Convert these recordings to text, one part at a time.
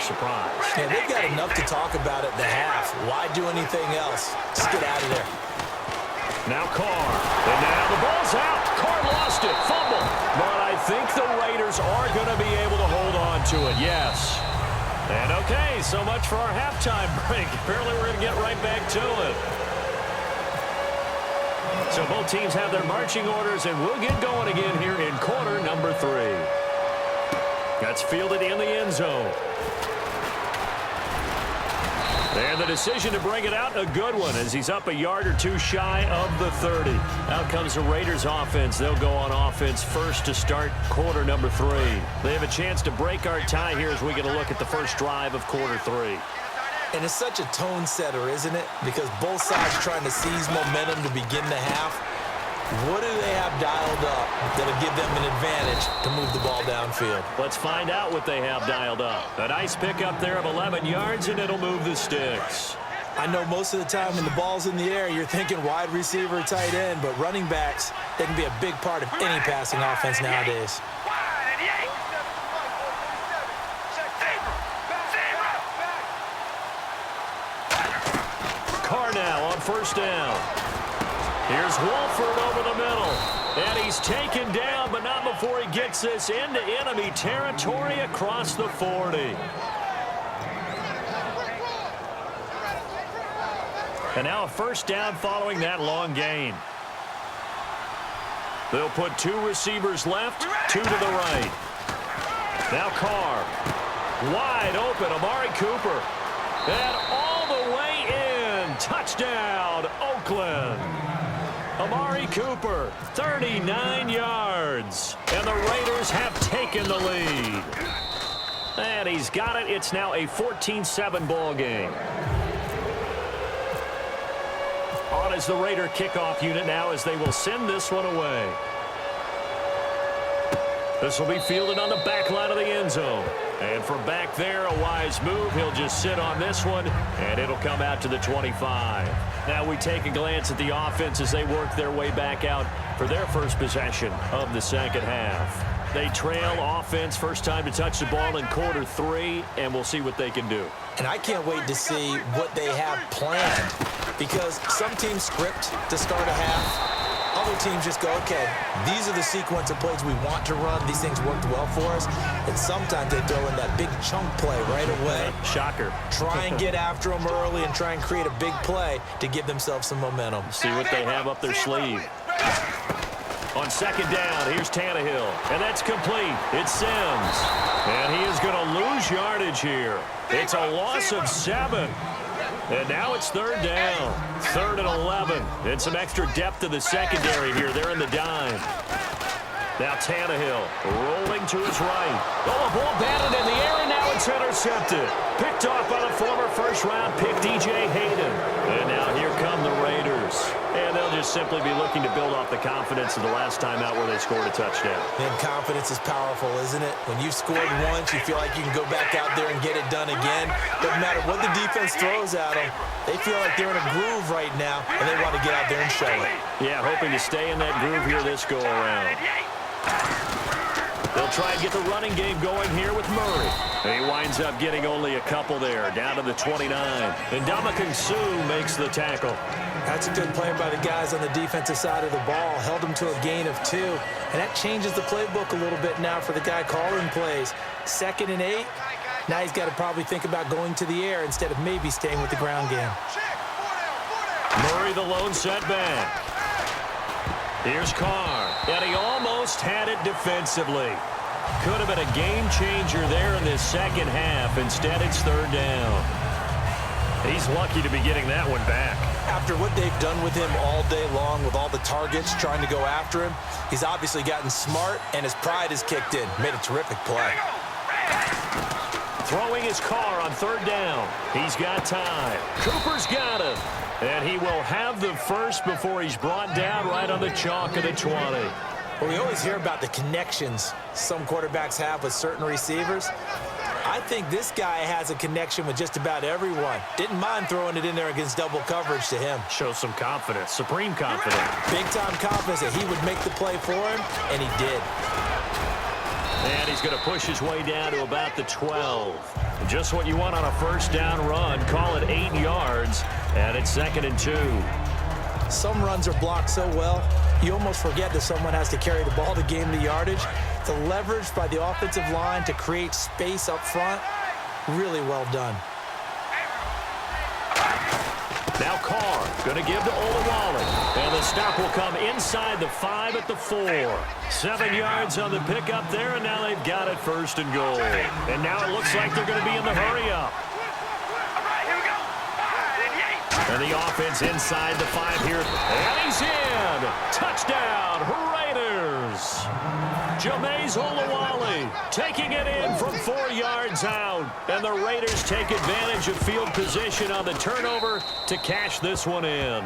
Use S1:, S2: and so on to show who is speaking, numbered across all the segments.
S1: surprised.
S2: Yeah, they've got enough to talk about at the half. Why do anything else? Just get out of there.
S1: Now Carr. And now the ball's out. Carr lost it. Fumble. But I think the Raiders are going to be able to hold on to it. Yes. And okay, so much for our halftime break. Apparently we're going to get right back to it. So both teams have their marching orders, and we'll get going again here in quarter number 3. That's fielded in the end zone. And the decision to bring it out, a good one, as he's up a yard or two shy of the 30. Out comes the Raiders offense. They'll go on offense first to start quarter number 3. They have a chance to break our tie here as we get a look at the first drive of quarter 3.
S2: And it's such a tone setter, isn't it? Because both sides trying to seize momentum to begin the half. What do they have dialed up that'll give them an advantage to move the ball downfield?
S1: Let's find out what they have dialed up. A nice pickup there of 11 yards, and it'll move the sticks.
S2: I know most of the time when the ball's in the air, you're thinking wide receiver, tight end, but running backs, they can be a big part of any passing offense nowadays.
S1: Carr now on first down. Here's Wolford over the middle. And he's taken down, but not before he gets this into enemy territory across the 40. And now a first down following that long gain. They'll put 2 receivers left, 2 to the right. Now Carr. Wide open, Amari Cooper. And all the way in. Touchdown, Oakland. Amari Cooper, 39 yards. And the Raiders have taken the lead. And he's got it. It's now a 14-7 ball game. On is the Raider kickoff unit now as they will send this one away. This will be fielded on the back line of the end zone. And from back there, a wise move. He'll just sit on this one, and it'll come out to the 25. Now we take a glance at the offense as they work their way back out for their first possession of the second half. They trail offense, first time to touch the ball in quarter 3, and we'll see what they can do.
S2: And I can't wait to see what they have planned, because some teams script to start a half. Other teams just go, okay, these are the sequence of plays we want to run. These things worked well for us. And sometimes they throw in that big chunk play right away.
S1: Shocker.
S2: Try and get after them early and try and create a big play to give themselves some momentum.
S1: See what they have up their sleeve. On second down, here's Tannehill. And that's complete. It's Sims. And he is going to lose yardage here. It's a loss of 7. And now it's third down. 3rd and 11. And some extra depth to the secondary here. They're in the dime. Now Tannehill rolling to his right. Oh, a ball batted in the air, and now it's intercepted. Picked off by the former first-round pick, DJ Hayden. And now here come the Raiders. And they'll just simply be looking to build off the confidence of the last time out where they scored a touchdown.
S2: And confidence is powerful, isn't it? When you've scored once, you feel like you can go back out there and get it done again. Doesn't matter what the defense throws at them. They feel like they're in a groove right now, and they want to get out there and show it.
S1: Yeah, hoping to stay in that groove here this go-around. They'll try and get the running game going here with Murray. And he winds up getting only a couple there, down to the 29. And Ndamukong Suh makes the tackle.
S2: That's a good play by the guys on the defensive side of the ball. Held them to a gain of 2. And that changes the playbook a little bit now for the guy calling plays. 2nd and 8. Now he's got to probably think about going to the air instead of maybe staying with the ground game.
S1: Murray the lone setback. Here's Carr. And he almost had it defensively. Could have been a game changer there in this second half. Instead, it's third down. He's lucky to be getting that one back.
S2: After what they've done with him all day long with all the targets trying to go after him, he's obviously gotten smart, and his pride has kicked in. Made a terrific play.
S1: Throwing his Carr on third down. He's got time. Cooper's got him. And he will have the first before he's brought down right on the chalk of the 20.
S2: Well, we always hear about the connections some quarterbacks have with certain receivers. I think this guy has a connection with just about everyone. Didn't mind throwing it in there against double coverage to him.
S1: Shows some confidence, supreme confidence.
S2: Big-time confidence that he would make the play for him, and he did.
S1: And he's going to push his way down to about the 12. Just what you want on a first down run. Call it 8 yards, and it's 2nd and 2.
S2: Some runs are blocked so well, you almost forget that someone has to carry the ball to gain the yardage. The leverage by the offensive line to create space up front, really well done.
S1: Now Carr going to give to Olawale. And the stop will come inside the 5 at the 4. 7 yards on the pickup there, and now they've got it 1st and goal. And now it looks like they're going to be in the hurry-up. And the offense inside the 5 here. And he's in. Touchdown, Raiders. Jameis Olawale taking it in from 4 yards out. And the Raiders take advantage of field position on the turnover to cash this one in.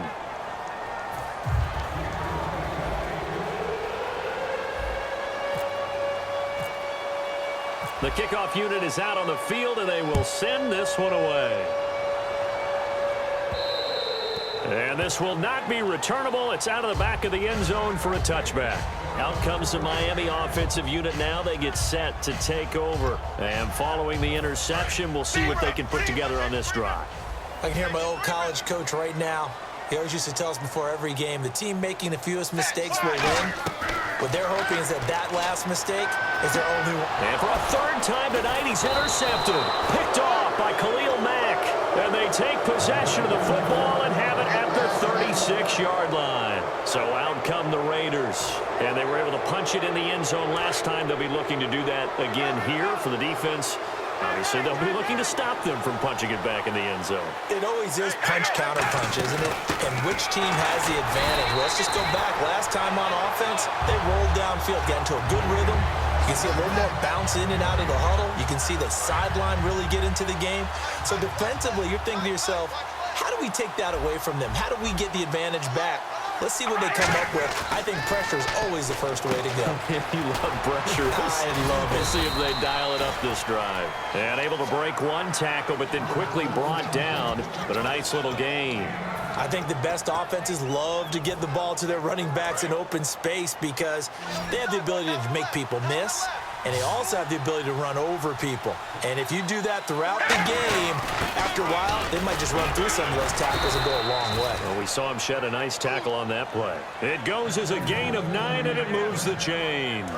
S1: The kickoff unit is out on the field, and they will send this one away. And this will not be returnable. It's out of the back of the end zone for a touchback. Out comes the Miami offensive unit now. They get set to take over. And following the interception, we'll see what they can put together on this drive.
S2: I can hear my old college coach right now. He always used to tell us before every game, the team making the fewest mistakes will win. What they're hoping is that that last mistake is their only one.
S1: And for a 3rd time tonight, he's intercepted. Picked off by Khalil Mack. And they take possession of the football and have it at their 36-yard line. So out come the Raiders. And they were able to punch it in the end zone last time. They'll be looking to do that again here for the defense. Obviously, they'll be looking to stop them from punching it back in the end zone.
S2: It always is punch-counter-punch, isn't it? And which team has the advantage? Well, let's just go back. Last time on offense, they rolled downfield, got into a good rhythm. You can see a little more bounce in and out of the huddle. You can see the sideline really get into the game. So defensively, you're thinking to yourself, how do we take that away from them? How do we get the advantage back? Let's see what they come up with. I think pressure is always the first way to go.
S1: You love pressure.
S2: I love it.
S1: We'll see if they dial it up this drive. And able to break one tackle, but then quickly brought down. But a nice little gain.
S2: I think the best offenses love to get the ball to their running backs in open space because they have the ability to make people miss, and they also have the ability to run over people. And if you do that throughout the game, after a while, they might just run through some of those tackles and go a long way.
S1: Well, we saw him shed a nice tackle on that play. It goes as a gain of 9, and it moves the chains.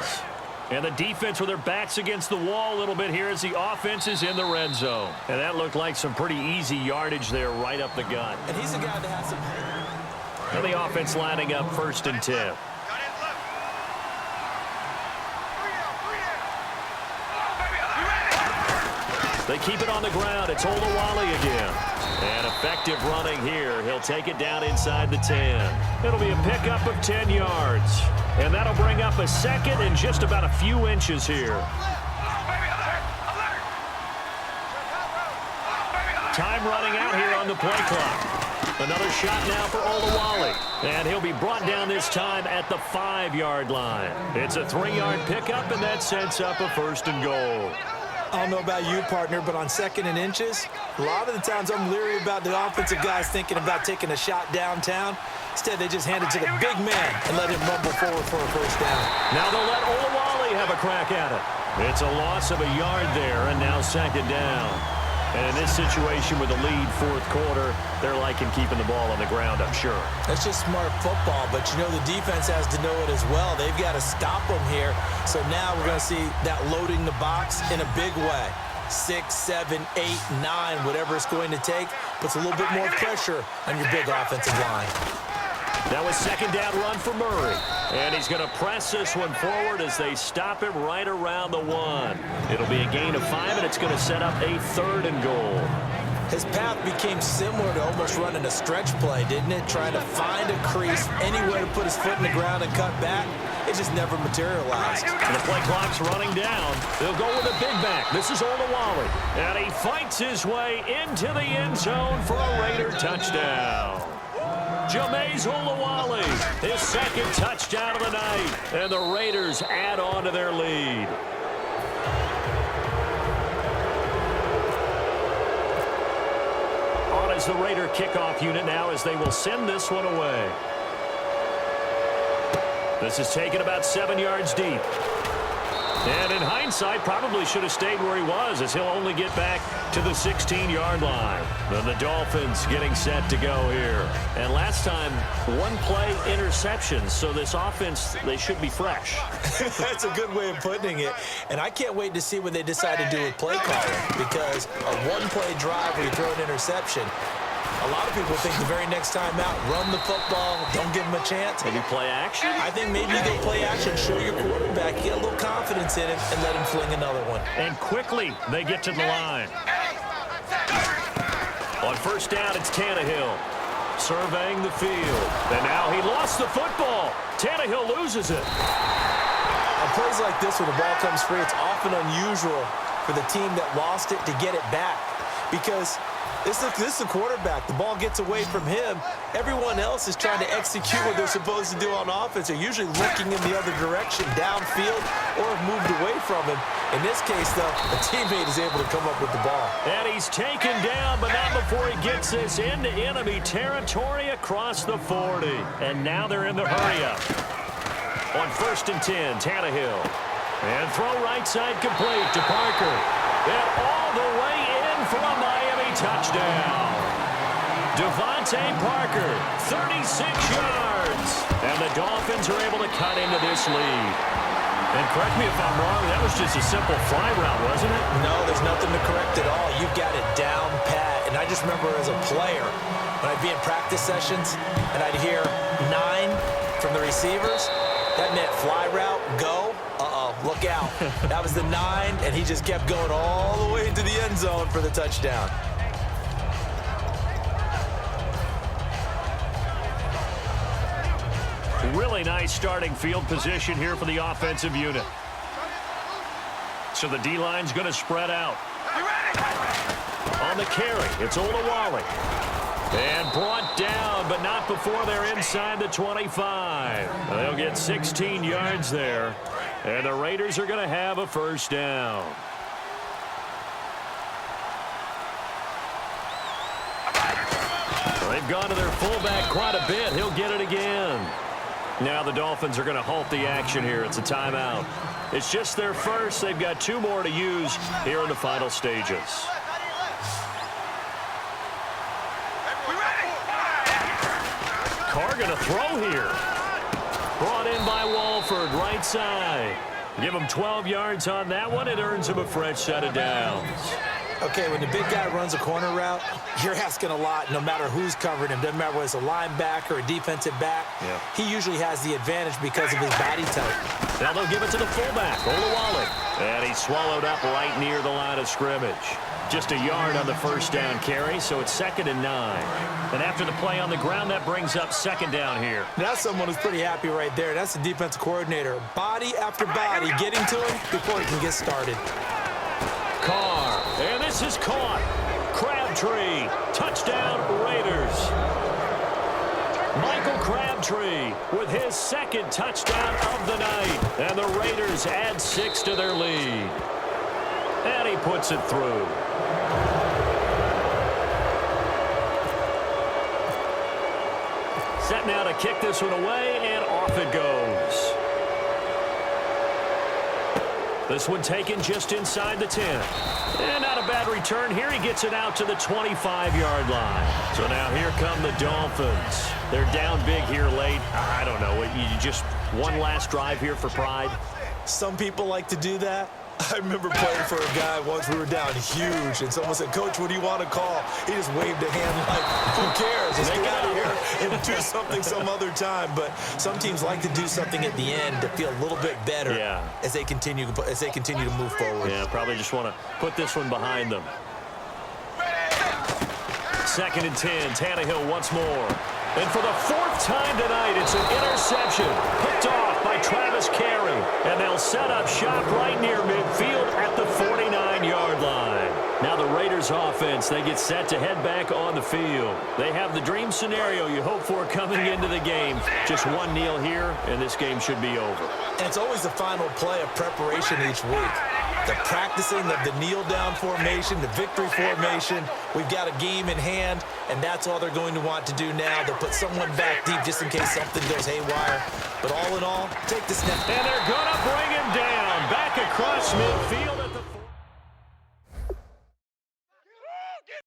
S1: And the defense with their backs against the wall a little bit here as the offense is in the red zone. And that looked like some pretty easy yardage there right up the gut.
S2: And he's a guy that has some...
S1: And the offense lining up 1st and 10. They keep it on the ground. It's Olawale again. And effective running here. He'll take it down inside the 10. It'll be a pickup of 10 yards. And that'll bring up a 2nd and just about a few inches here. Time running out here on the play clock. Another shot now for Olawale. And he'll be brought down this time at the 5-yard line. It's a 3-yard pickup, and that sets up a 1st and goal.
S2: I don't know about you, partner, but on 2nd and inches, a lot of the times I'm leery about the offensive guys thinking about taking a shot downtown. Instead, they just hand it to the big man and let him rumble forward for a 1st down.
S1: Now they'll let Olawale have a crack at it. It's a loss of a yard there, and now 2nd down. And in this situation with the lead 4th quarter, they're liking keeping the ball on the ground, I'm sure.
S2: That's just smart football, but you know the defense has to know it as well. They've got to stop them here. So now we're going to see that loading the box in a big way. 6, 7, 8, 9, whatever it's going to take, puts a little bit more pressure on your big offensive line.
S1: That was 2nd down run for Murray. And he's going to press this one forward as they stop him right around the 1. It'll be a gain of 5, and it's going to set up a 3rd and goal.
S2: His path became similar to almost running a stretch play, didn't it? Trying to find a crease, anywhere to put his foot in the ground and cut back. It just never materialized.
S1: And the play clock's running down. They'll go with a big back. This is Olawale. And he fights his way into the end zone for a Raider touchdown. Jameis Olawale, his 2nd touchdown of the night. And the Raiders add on to their lead. On as the Raider kickoff unit now as they will send this one away. This is taken about 7 yards deep. And in hindsight, probably should have stayed where he was, as he'll only get back to the 16-yard line. Then the Dolphins getting set to go here. And last time, one-play interceptions, so this offense, they should be fresh.
S2: That's a good way of putting it. And I can't wait to see what they decide to do with play calling, because a one-play drive where you throw an interception, a lot of people think the very next time out, run the football, don't give him a chance.
S1: Maybe play action?
S2: I think maybe you go play action, show your quarterback, get a little confidence in him, and let him fling another one.
S1: And quickly, they get to the line. On first down, it's Tannehill surveying the field. And now he lost the football. Tannehill loses it.
S2: On plays like this where the ball comes free, it's often unusual for the team that lost it to get it back, because this is the quarterback. The ball gets away from him. Everyone else is trying to execute what they're supposed to do on offense. They're usually looking in the other direction, downfield, or have moved away from him. In this case, though, a teammate is able to come up with the ball.
S1: And he's taken down, but not before he gets this into enemy territory across the 40. And now they're in the hurry-up. On first and 10, Tannehill. And throw right side complete to Parker. And all the way in for a Miami touchdown. Devontae Parker, 36 yards. And the Dolphins are able to cut into this lead. And correct me if I'm wrong, that was just a simple fly route, wasn't it?
S2: No, there's nothing to correct at all. You've got it down pat. And I just remember as a player, when I'd be in practice sessions and I'd hear 9 from the receivers, that meant fly route, go. Look out. That was the 9, and he just kept going all the way into the end zone for the touchdown.
S1: Really nice starting field position here for the offensive unit. So the D-line's going to spread out. On the carry, it's Olawale. And brought down, but not before they're inside the 25. They'll get 16 yards there. And the Raiders are going to have a first down. They've gone to their fullback quite a bit. He'll get it again. Now the Dolphins are going to halt the action here. It's a timeout. It's just their first. They've got 2 more to use here in the final stages. Carr going to throw here. Brought in by Walford, right side. Give him 12 yards on that one. It earns him a fresh set of downs.
S2: Okay, when the big guy runs a corner route, you're asking a lot no matter who's covering him. Doesn't matter whether it's a linebacker or a defensive back.
S1: Yeah.
S2: He usually has the advantage because of his body type.
S1: Now they'll give it to the fullback, Olawale. And he's swallowed up right near the line of scrimmage. Just a yard on the first down carry, so it's 2nd and 9. And after the play on the ground, that brings up 2nd down here.
S2: That's someone who's pretty happy right there. That's the defensive coordinator. Body after body, getting to him before he can get started.
S1: Carr, and this is caught. Crabtree, touchdown Raiders. Michael Crabtree with his 2nd touchdown of the night. And the Raiders add 6 to their lead. And he puts it through. Set now to kick this one away, and off it goes. This one taken just inside the 10. And not a bad return here. He gets it out to the 25-yard line. So now here come the Dolphins. They're down big here late. I don't know. You just one last drive here for pride?
S2: Some people like to do that. I remember playing for a guy once. We were down huge, and someone said, "Coach, what do you want to call?" He just waved a hand like, who cares? Let's get out of here and do something some other time. But some teams like to do something at the end to feel a little bit better as they continue to move forward.
S1: Yeah, probably just want to put this one behind them. 2nd and 10, Tannehill once more. And for the 4th time tonight, it's an interception picked off by Travis Carey. And they'll set up shop right near midfield at the 49-yard line. Now the Raiders offense, they get set to head back on the field. They have the dream scenario you hope for coming into the game. Just one kneel here, and this game should be over.
S2: And it's always the final play of preparation each week. The practicing of the kneel-down formation, the victory formation. We've got a game in hand, and that's all they're going to want to do now. They'll put someone back deep just in case something goes haywire. But all in all, take the snap.
S1: And they're going to bring him down. Back back across midfield.